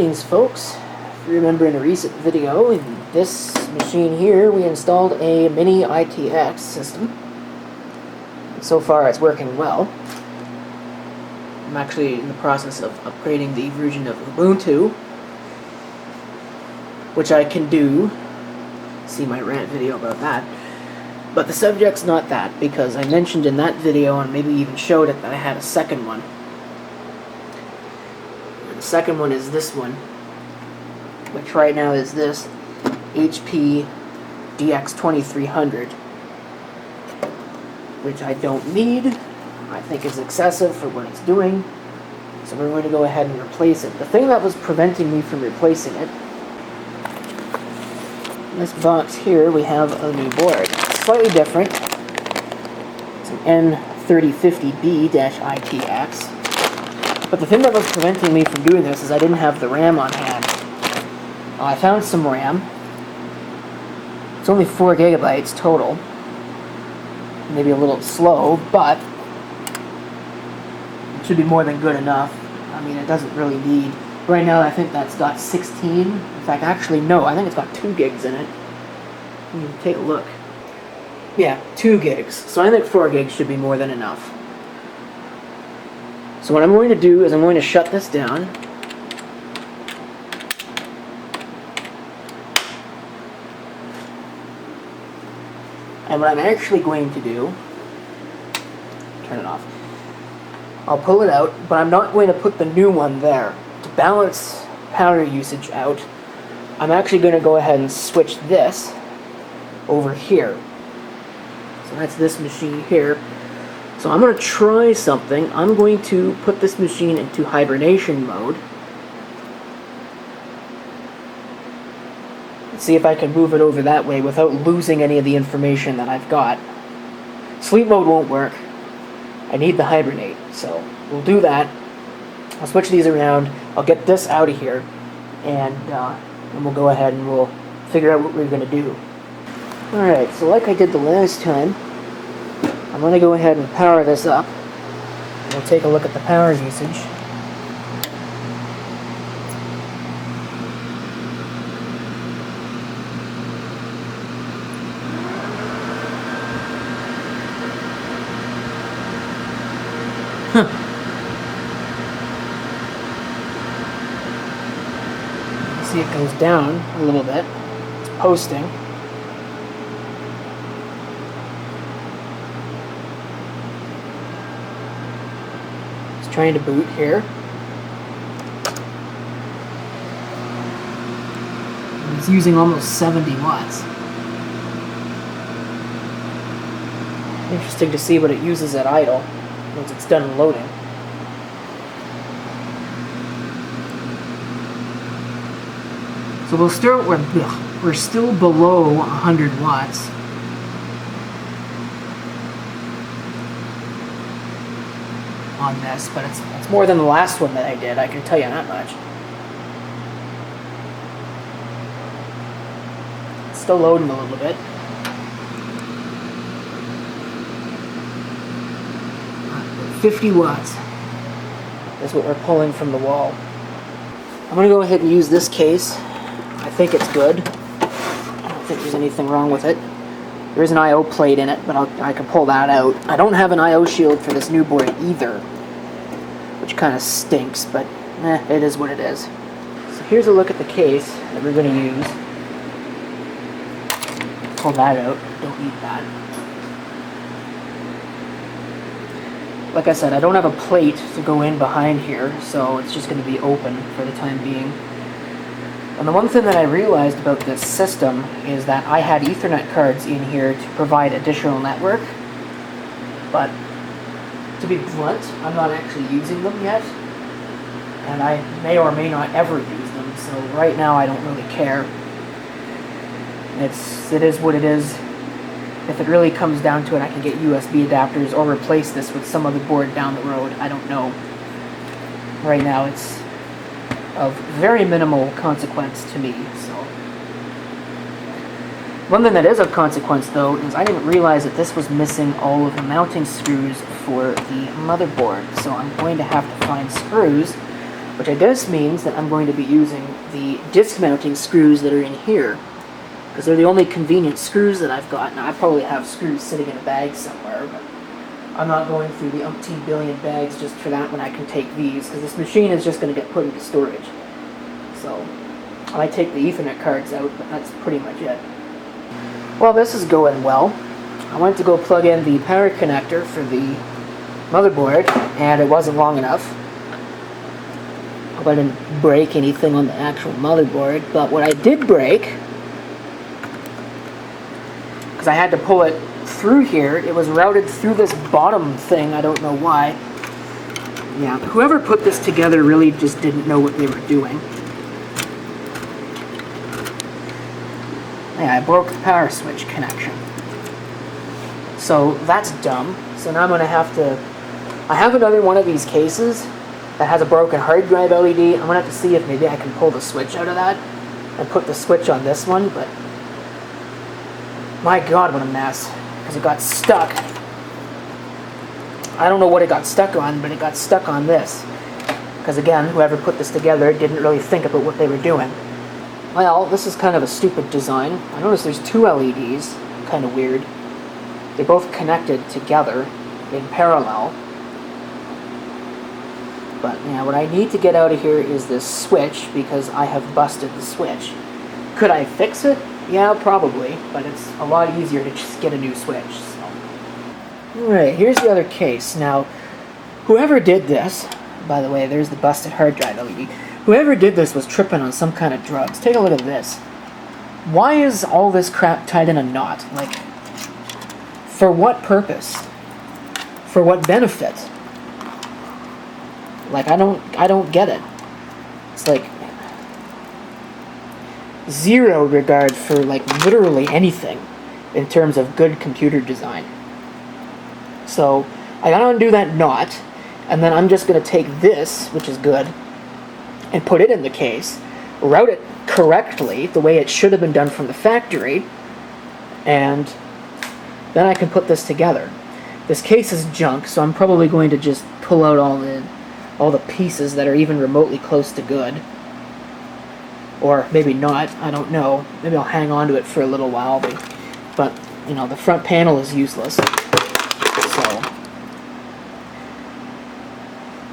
Greetings folks. If you remember in a recent video, in this machine here we installed a Mini-ITX system. And so far it's working well. I'm actually in the process of upgrading the version of Ubuntu, which I can do. See my rant video about that. But the subject's not that, because I mentioned in that video, and maybe even showed it, that I had a second one. The second one is this one, which right now is this HP DX2300, which I don't need. I think is excessive for what it's doing, so we're going to go ahead and replace it. The thing that was preventing me from replacing it, in this box here we have a new board. It's slightly different. It's an N3050B-ITX. But the thing that was preventing me from doing this is I didn't have the RAM on hand. I found some RAM. It's only 4 gigabytes total. Maybe a little slow, but it should be more than good enough. I mean, it doesn't really need... Right now, I think that's got 16. In fact, actually, no, I think it's got 2 gigs in it. Take a look. Yeah, 2 gigs. So I think 4 gigs should be more than enough. So what I'm going to do is I'm going to shut this down. And what I'm actually going to do, turn it off. I'll pull it out, but I'm not going to put the new one there. To balance power usage out, I'm actually going to go ahead and switch this over here. So that's this machine here. So I'm going to try something. I'm going to put this machine into hibernation mode. Let's see if I can move it over that way without losing any of the information that I've got. Sleep mode won't work. I need the hibernate, so we'll do that. I'll switch these around. I'll get this out of here, and we'll go ahead and we'll figure out what we're going to do. Alright, so like I did the last time, I'm going to go ahead and power this up. We'll take a look at the power usage. See, it goes down a little bit. It's posting. It's trying to boot here. It's using almost 70 watts. Interesting to see what it uses at idle once it's done loading. So we're still below 100 watts. On this, but it's more than the last one that I did, I can tell you that much. It's still loading a little bit. But 50 watts is what we're pulling from the wall. I'm going to go ahead and use this case. I think it's good. I don't think there's anything wrong with it. There is an I/O plate in it, but I can pull that out. I don't have an I/O shield for this new board either, which kind of stinks, but it is what it is. So here's a look at the case that we're going to use. Pull that out. Don't need that. Like I said, I don't have a plate to go in behind here, so it's just going to be open for the time being. And the one thing that I realized about this system is that I had Ethernet cards in here to provide additional network, but to be blunt, I'm not actually using them yet, and I may or may not ever use them, so right now I don't really care. It is what it is. If it really comes down to it, I can get USB adapters or replace this with some other board down the road. I don't know. Right now it's of very minimal consequence to me. So one thing that is of consequence though is I didn't realize that this was missing all of the mounting screws for the motherboard, so I'm going to have to find screws which I guess means that I'm going to be using the disc mounting screws that are in here, because they're the only convenient screws that I've got. Now, I probably have screws sitting in a bag somewhere, but I'm not going through the umpteen billion bags just for that when I can take these, because this machine is just going to get put into storage. So, I might take the Ethernet cards out, but that's pretty much it. Well, this is going well. I went to go plug in the power connector for the motherboard, and it wasn't long enough. Hope I didn't break anything on the actual motherboard, but what I did break, because I had to pull it through here, it was routed through this bottom thing, I don't know why. Yeah, whoever put this together really just didn't know what they were doing. Yeah, I broke the power switch connection. So that's dumb. So now I'm going to have to... I have another one of these cases that has a broken hard drive LED. I'm going to have to see if maybe I can pull the switch out of that and put the switch on this one, but my god, what a mess, because it got stuck. I don't know what it got stuck on, but it got stuck on this, because again, whoever put this together didn't really think about what they were doing. Well, this is kind of a stupid design. I noticed there's two LEDs, kind of weird. They're both connected together in parallel. But yeah, what I need to get out of here is this switch, because I have busted the switch. Could I fix it? Yeah, probably, but it's a lot easier to just get a new switch. So. Alright, here's the other case. Now, whoever did this, by the way, there's the busted hard drive LED. Whoever did this was tripping on some kind of drugs. Take a look at this. Why is all this crap tied in a knot? Like, for what purpose? For what benefit? Like, I don't get it. It's like zero regard for, like, literally anything in terms of good computer design. So, I gotta undo that knot, and then I'm just gonna take this, which is good, and put it in the case, route it correctly, the way it should have been done from the factory, and then I can put this together. This case is junk, so I'm probably going to just pull out all the pieces that are even remotely close to good. Or maybe not, I don't know. Maybe I'll hang on to it for a little while, but you know, the front panel is useless. So,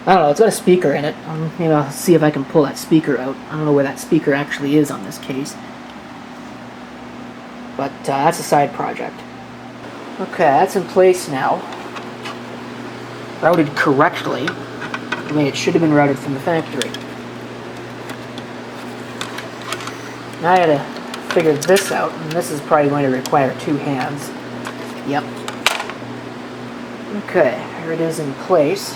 I don't know, it's got a speaker in it. Maybe I'll see if I can pull that speaker out. I don't know where that speaker actually is on this case. But that's a side project. Okay, that's in place now. Routed correctly, the way it should have been routed from the factory. Now I gotta figure this out, and this is probably going to require two hands. Yep. Okay, here it is in place,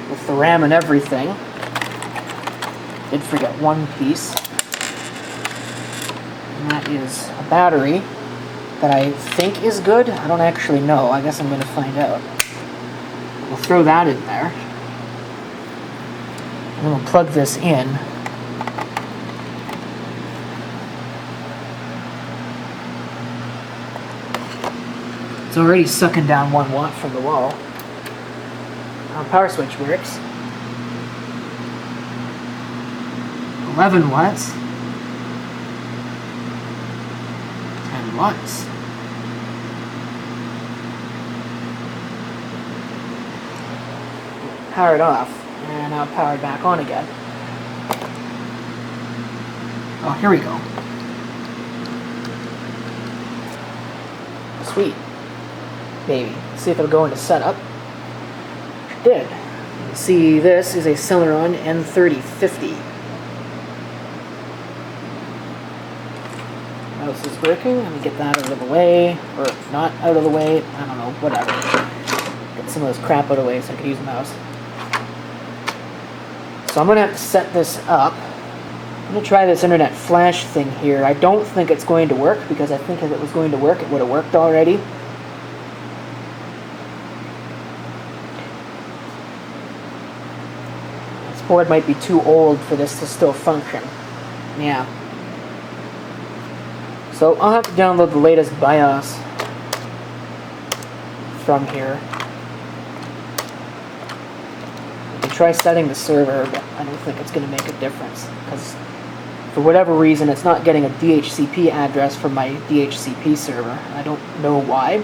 with the RAM and everything. Did forget one piece. And that is a battery that I think is good. I don't actually know. I guess I'm going to find out. We'll throw that in there. And then we'll plug this in. It's already sucking down 1 watt from the wall. Our power switch works. 11 watts. 10 watts. Power it off, and now power it back on again. Oh, here we go. Sweet. Maybe. Let's see if it'll go into setup. It did. You can see this is a Celeron N3050. Mouse is working. Let me get that out of the way. Or if not out of the way, I don't know, whatever. Get some of this crap out of the way so I can use the mouse. So I'm going to have to set this up. I'm going to try this internet flash thing here. I don't think it's going to work, because I think if it was going to work, it would have worked already. This board might be too old for this to still function. Yeah. So I'll have to download the latest BIOS from here. try setting the server, but I don't think it's going to make a difference, because for whatever reason it's not getting a DHCP address from my DHCP server. I don't know why.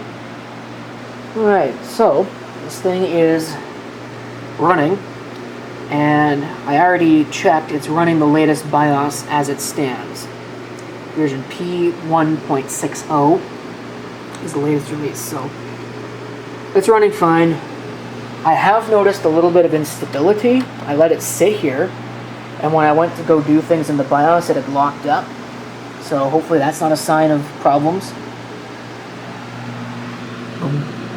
Alright, so this thing is running, and I already checked it's running the latest BIOS as it stands. Version P1.60 is the latest release, so it's running fine. I have noticed a little bit of instability. I let it sit here, and when I went to go do things in the BIOS, it had locked up. So hopefully that's not a sign of problems.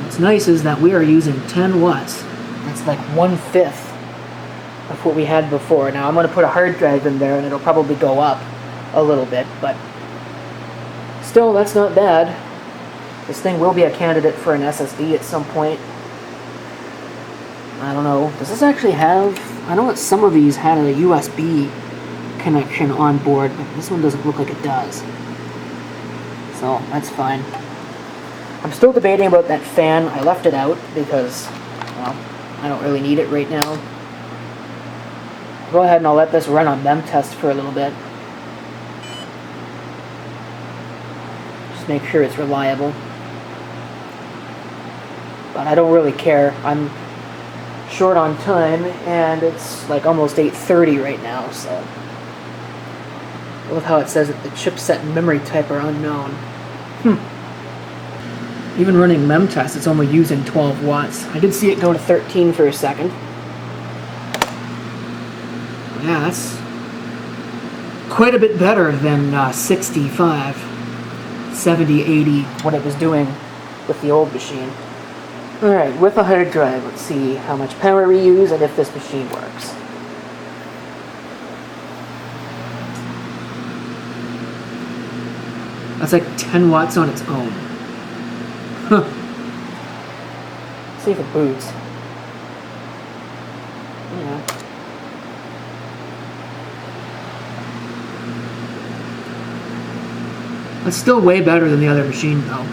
What's nice is that we are using 10 watts. That's like 1/5 of what we had before. Now I'm going to put a hard drive in there and it'll probably go up a little bit, but still, that's not bad. This thing will be a candidate for an SSD at some point. I don't know. Does this actually have... I know that some of these had a USB connection on board, but this one doesn't look like it does. So, that's fine. I'm still debating about that fan. I left it out because, well, I don't really need it right now. Go ahead and I'll let this run on mem test for a little bit. Just make sure it's reliable. But I don't really care. I'm short on time, and it's like almost 8:30 right now, so... I love how it says that the chipset and memory type are unknown. Even running mem test, it's only using 12 watts. I did see it go to 13 for a second. Yeah, that's quite a bit better than 65, 70, 80, what it was doing with the old machine. Alright, with a hard drive, let's see how much power we use and if this machine works. That's like 10 watts on its own. Huh. See if it boots. Yeah. It's still way better than the other machine, though.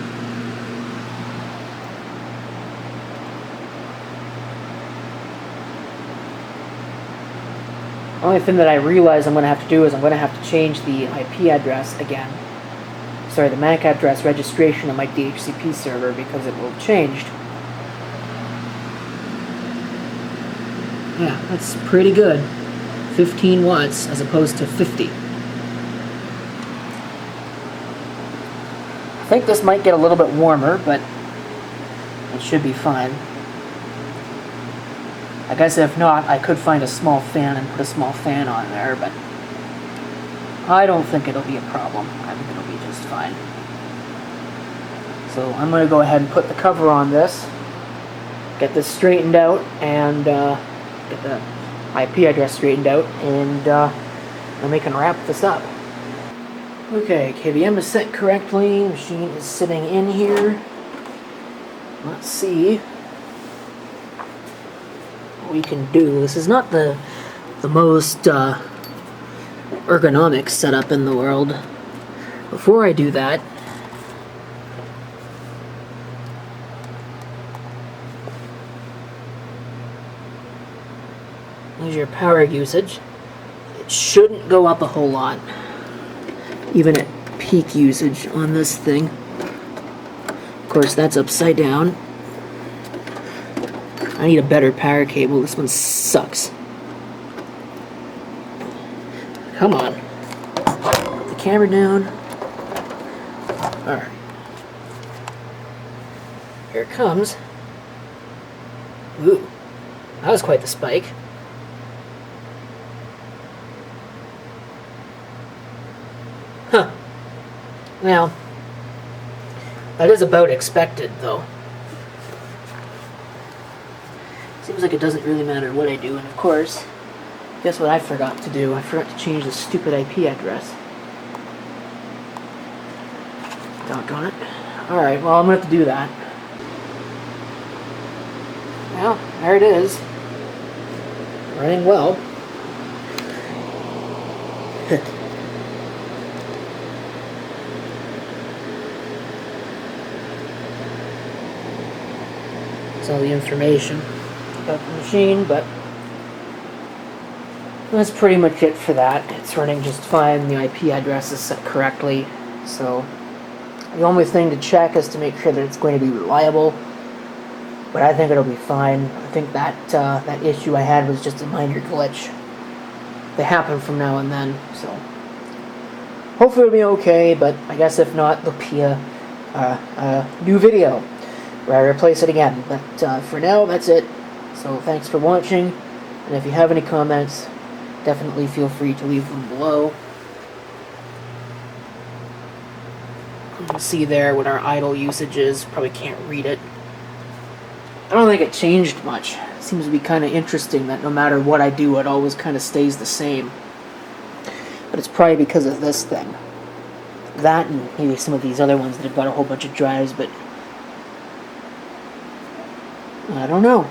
Only thing that I realize I'm going to have to do is I'm going to have to change the IP address again. Sorry, the MAC address registration on my DHCP server, because it will have changed. Yeah, that's pretty good. 15 watts as opposed to 50. I think this might get a little bit warmer, but it should be fine. I guess if not, I could find a small fan and put a small fan on there, but I don't think it'll be a problem. I think it'll be just fine. So I'm going to go ahead and put the cover on this, get this straightened out, and get the IP address straightened out, and then we can wrap this up. Okay, KVM is set correctly, machine is sitting in here. Let's see what we can do. This is not the most ergonomic setup in the world. Before I do that, there's your power usage. It shouldn't go up a whole lot, even at peak usage on this thing. Of course, that's upside down. I need a better power cable. This one sucks. Come on. Put the camera down. Alright. Here it comes. Ooh. That was quite the spike. Huh. Well, that is about expected, though. Seems like it doesn't really matter what I do, and of course, guess what I forgot to do? I forgot to change the stupid IP address. Doggone it. Alright, well, I'm going to have to do that. Well, there it is. Running well. That's all the information about the machine, but That's pretty much it for that. It's running just fine. The IP address is set correctly. So the only thing to check is to make sure that it's going to be reliable. But I think it'll be fine. I think that that issue I had was just a minor glitch. They happen from now and then, so hopefully it'll be okay. But I guess if not, there'll be a new video where I replace it again. But for now, that's it. So thanks for watching, and if you have any comments, definitely feel free to leave them below. You can see there what our idle usage is. Probably can't read it. I don't think it changed much. It seems to be kind of interesting that no matter what I do, it always kind of stays the same. But it's probably because of this thing. That and maybe some of these other ones that have got a whole bunch of drives, but I don't know.